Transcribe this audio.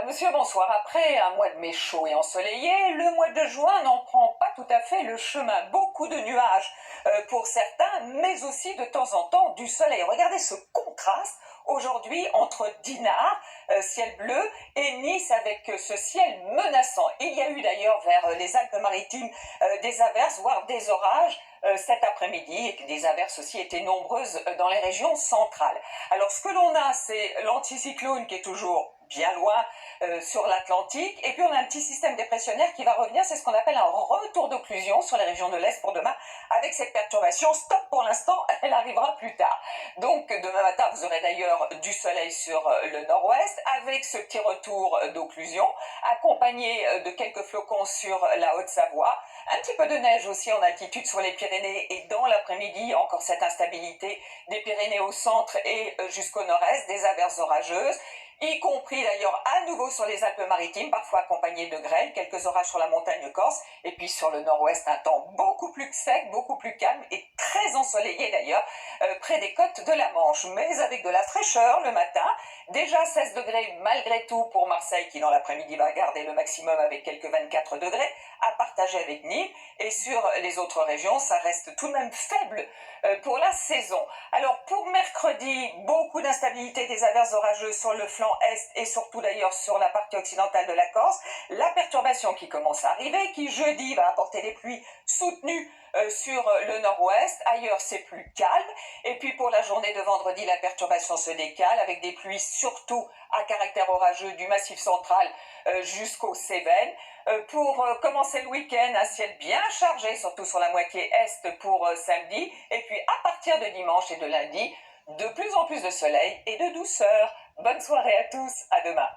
Monsieur, bonsoir. Après un mois de mai chaud et ensoleillé, le mois de juin n'en prend pas tout à fait le chemin. Beaucoup de nuages pour certains, mais aussi de temps en temps du soleil. Regardez ce contraste aujourd'hui entre Dinard, ciel bleu, et Nice avec ce ciel menaçant. Il y a eu d'ailleurs vers les Alpes-Maritimes des averses, voire des orages cet après-midi, et que des averses aussi étaient nombreuses dans les régions centrales. Alors ce que l'on a, c'est l'anticyclone qui est toujours bien loin sur l'Atlantique, et puis on a un petit système dépressionnaire qui va revenir, c'est ce qu'on appelle un retour d'occlusion sur les régions de l'Est pour demain, avec cette perturbation. Stop pour l'instant, elle arrivera plus tard. Donc demain matin, vous aurez d'ailleurs du soleil sur le nord-ouest, avec ce petit retour d'occlusion, accompagné de quelques flocons sur la Haute-Savoie, un petit peu de neige aussi en altitude sur les Pyrénées, et dans l'après-midi, encore cette instabilité des Pyrénées au centre et jusqu'au nord-est, des averses orageuses, y compris d'ailleurs à nouveau sur les Alpes-Maritimes, parfois accompagnés de grêle, quelques orages sur la montagne corse, et puis sur le nord-ouest, un temps beaucoup plus sec, beaucoup plus calme et très ensoleillé d'ailleurs, près des côtes de la Manche, mais avec de la fraîcheur le matin, déjà 16 degrés malgré tout pour Marseille, qui dans l'après-midi va garder le maximum avec quelques 24 degrés, à partager avec Nîmes, et sur les autres régions, ça reste tout de même faible pour la saison. Alors pour mercredi, beaucoup d'instabilité, des averses orageuses sur le flanc est et surtout d'ailleurs sur la partie occidentale de la Corse. La perturbation qui commence à arriver, qui jeudi va apporter des pluies soutenues sur le nord-ouest. Ailleurs c'est plus calme. Et puis pour la journée de vendredi, la perturbation se décale avec des pluies surtout à caractère orageux du Massif central jusqu'aux Cévennes. Pour commencer le week-end, un ciel bien chargé, surtout sur la moitié est pour samedi. Et puis à partir de dimanche et de lundi, de plus en plus de soleil et de douceur. Bonne soirée à tous, à demain.